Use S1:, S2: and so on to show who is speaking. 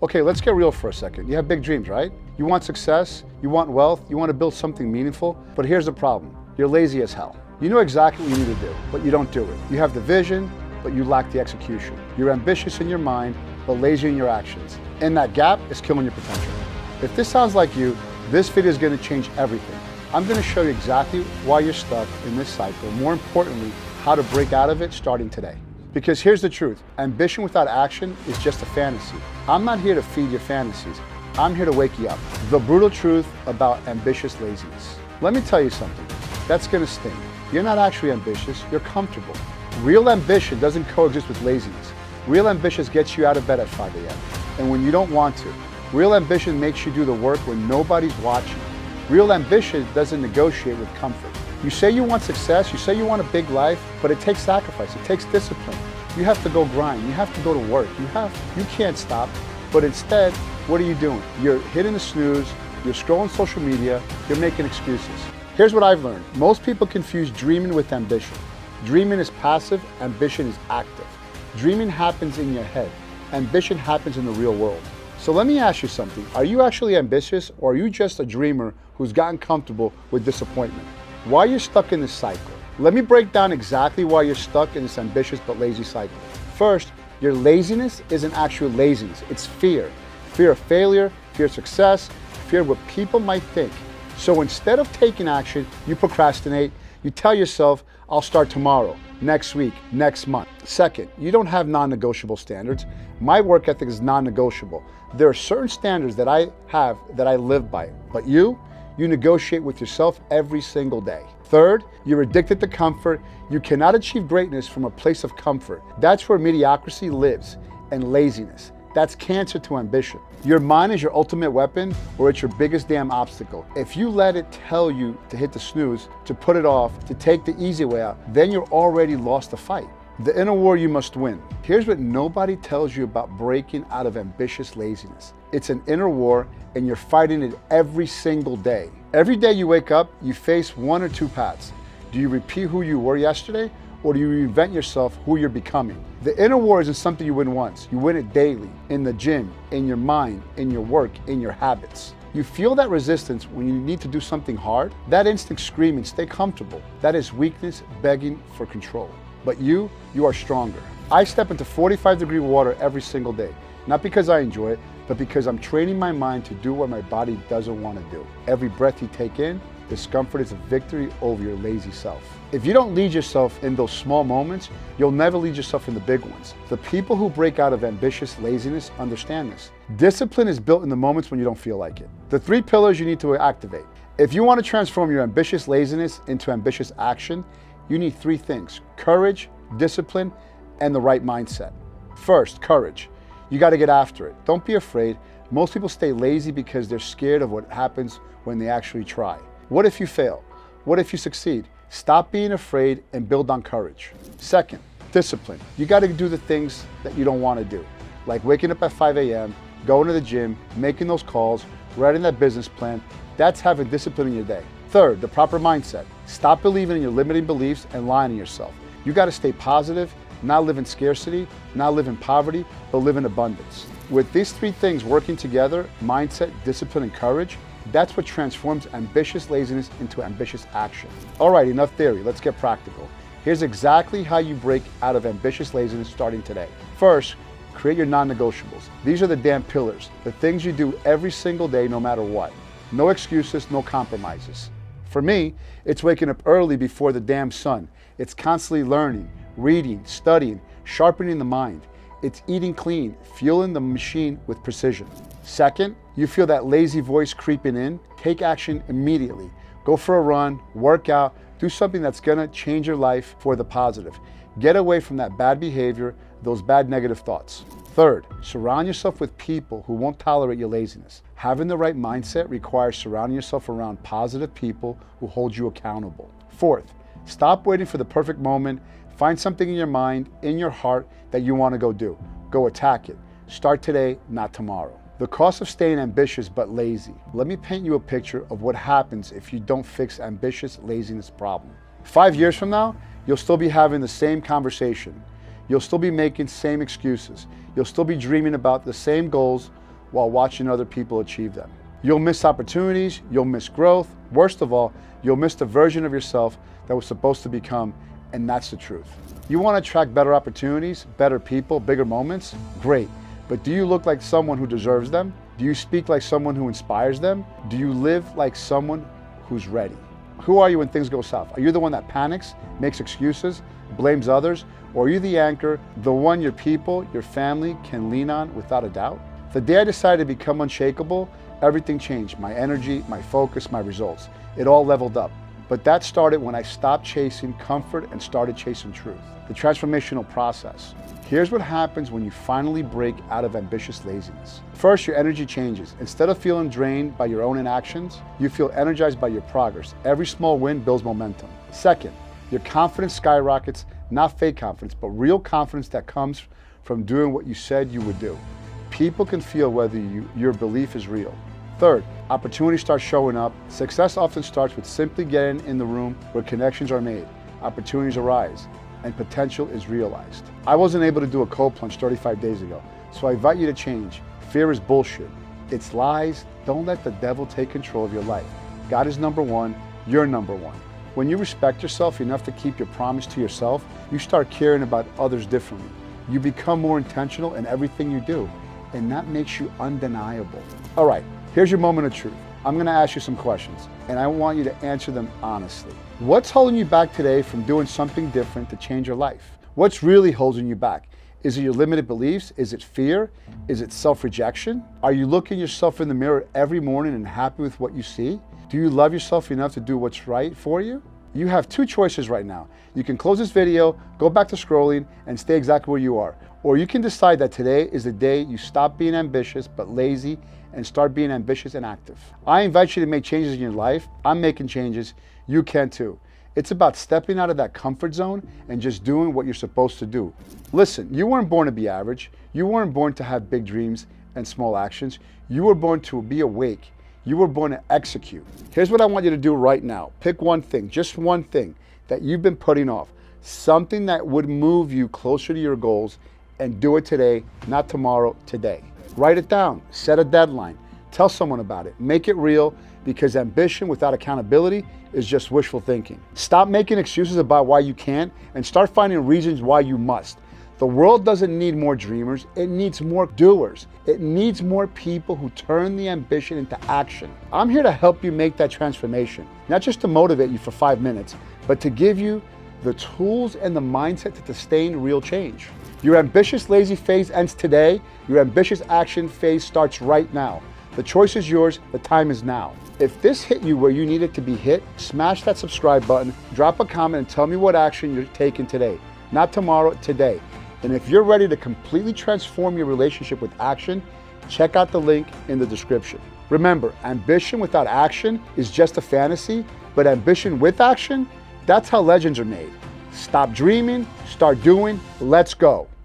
S1: Okay, let's get real for a second. You have big dreams, right? You want success, you want wealth, you want to build something meaningful, but here's the problem. You're lazy as hell. You know exactly what you need to do, but you don't do it. You have the vision, but you lack the execution. You're ambitious in your mind, but lazy in your actions. And that gap is killing your potential. If this sounds like you, this video is going to change everything. I'm going to show you exactly why you're stuck in this cycle. More importantly, how to break out of it starting today. Because here's the truth, ambition without action is just a fantasy. I'm not here to feed your fantasies. I'm here to wake you up. The brutal truth about ambitious laziness. Let me tell you something, that's gonna sting. You're not actually ambitious, you're comfortable. Real ambition doesn't coexist with laziness. Real ambition gets you out of bed at 5 a.m. and when you don't want to. Real ambition makes you do the work when nobody's watching. Real ambition doesn't negotiate with comfort. You say you want success, you say you want a big life, but it takes sacrifice, it takes discipline. You have to go grind, you have to go to work, you can't stop, but instead, what are you doing? You're hitting the snooze, you're scrolling social media, you're making excuses. Here's what I've learned. Most people confuse dreaming with ambition. Dreaming is passive, ambition is active. Dreaming happens in your head, ambition happens in the real world. So let me ask you something. Are you actually ambitious or are you just a dreamer who's gotten comfortable with disappointment? Why are you stuck in this cycle? Let me break down exactly why you're stuck in this ambitious but lazy cycle. First, your laziness isn't actual laziness, it's fear. Fear of failure, fear of success, fear of what people might think. So instead of taking action, you procrastinate, you tell yourself, I'll start tomorrow, next week, next month. Second, you don't have non-negotiable standards. My work ethic is non-negotiable. There are certain standards that I have that I live by, but you negotiate with yourself every single day. Third, you're addicted to comfort. You cannot achieve greatness from a place of comfort. That's where mediocrity lives, and laziness. That's cancer to ambition. Your mind is your ultimate weapon, or it's your biggest damn obstacle. If you let it tell you to hit the snooze, to put it off, to take the easy way out, then you're already lost the fight. The inner war you must win. Here's what nobody tells you about breaking out of ambitious laziness. It's an inner war and you're fighting it every single day. Every day you wake up, you face one or two paths. Do you repeat who you were yesterday or do you reinvent yourself who you're becoming? The inner war isn't something you win once. You win it daily, in the gym, in your mind, in your work, in your habits. You feel that resistance when you need to do something hard. That instinct screaming, stay comfortable. That is weakness begging for control. But you are stronger. I step into 45-degree water every single day, not because I enjoy it, but because I'm training my mind to do what my body doesn't want to do. Every breath you take in, discomfort is a victory over your lazy self. If you don't lead yourself in those small moments, you'll never lead yourself in the big ones. The people who break out of ambitious laziness understand this. Discipline is built in the moments when you don't feel like it. The 3 pillars you need to activate. If you want to transform your ambitious laziness into ambitious action, you need 3 things: courage, discipline, and the right mindset. First, courage. You got to get after it. Don't be afraid. Most people stay lazy because they're scared of what happens when they actually try. What if you fail? What if you succeed? Stop being afraid and build on courage. Second, discipline. You got to do the things that you don't want to do, like waking up at 5 a.m., going to the gym, making those calls, writing that business plan. That's having discipline in your day. Third, the proper mindset. Stop believing in your limiting beliefs and lying to yourself. You got to stay positive, not live in scarcity, not live in poverty, but live in abundance. With these 3 things working together, mindset, discipline, and courage, that's what transforms ambitious laziness into ambitious action. All right, enough theory, let's get practical. Here's exactly how you break out of ambitious laziness starting today. First, create your non-negotiables. These are the damn pillars, the things you do every single day no matter what. No excuses, no compromises. For me, it's waking up early before the damn sun. It's constantly learning, reading, studying, sharpening the mind. It's eating clean, fueling the machine with precision. Second, you feel that lazy voice creeping in, take action immediately. Go for a run, work out, do something that's gonna change your life for the positive. Get away from that bad behavior, those bad negative thoughts. Third, surround yourself with people who won't tolerate your laziness. Having the right mindset requires surrounding yourself around positive people who hold you accountable. Fourth, stop waiting for the perfect moment. Find something in your mind, in your heart, that you want to go do. Go attack it. Start today, not tomorrow. The cost of staying ambitious but lazy. Let me paint you a picture of what happens if you don't fix ambitious laziness problem. 5 years from now, you'll still be having the same conversation. You'll still be making same excuses. You'll still be dreaming about the same goals, while watching other people achieve them. You'll miss opportunities, you'll miss growth. Worst of all, you'll miss the version of yourself that was supposed to become, and that's the truth. You want to attract better opportunities, better people, bigger moments? Great. But do you look like someone who deserves them? Do you speak like someone who inspires them? Do you live like someone who's ready? Who are you when things go south? Are you the one that panics, makes excuses, blames others? Or are you the anchor, the one your people, your family can lean on without a doubt? The day I decided to become unshakable, everything changed. My energy, my focus, my results. It all leveled up. But that started when I stopped chasing comfort and started chasing truth. The transformational process. Here's what happens when you finally break out of ambitious laziness. First, your energy changes. Instead of feeling drained by your own inactions, you feel energized by your progress. Every small win builds momentum. Second, your confidence skyrockets, not fake confidence, but real confidence that comes from doing what you said you would do. People can feel whether your belief is real. Third, opportunities start showing up. Success often starts with simply getting in the room where connections are made, opportunities arise, and potential is realized. I wasn't able to do a cold plunge 35 days ago, so I invite you to change. Fear is bullshit. It's lies. Don't let the devil take control of your life. God is number one, you're number one. When you respect yourself enough to keep your promise to yourself, you start caring about others differently. You become more intentional in everything you do, and that makes you undeniable. All right. Here's your moment of truth. I'm going to ask you some questions, and I want you to answer them honestly. What's holding you back today from doing something different to change your life? What's really holding you back? Is it your limited beliefs? Is it fear? Is it self-rejection? Are you looking yourself in the mirror every morning and happy with what you see? Do you love yourself enough to do what's right for you? You have two choices right now. You can close this video, go back to scrolling, and stay exactly where you are. Or you can decide that today is the day you stop being ambitious but lazy and start being ambitious and active. I invite you to make changes in your life. I'm making changes. You can too. It's about stepping out of that comfort zone and just doing what you're supposed to do. Listen, you weren't born to be average. You weren't born to have big dreams and small actions. You were born to be awake. You were born to execute. Here's what I want you to do right now. Pick one thing, just one thing that you've been putting off. Something that would move you closer to your goals, and do it today, not tomorrow, today. Write it down, set a deadline, tell someone about it, make it real, because ambition without accountability is just wishful thinking. Stop making excuses about why you can't and start finding reasons why you must. The world doesn't need more dreamers, it needs more doers. It needs more people who turn the ambition into action. I'm here to help you make that transformation, not just to motivate you for 5 minutes, but to give you the tools and the mindset to sustain real change. Your ambitious lazy phase ends today. Your ambitious action phase starts right now. The choice is yours. The time is now. If this hit you where you need it to be hit, smash that subscribe button, drop a comment, and tell me what action you're taking today. Not tomorrow, today. And if you're ready to completely transform your relationship with action, check out the link in the description. Remember, ambition without action is just a fantasy, but ambition with action, that's how legends are made. Stop dreaming, start doing, let's go.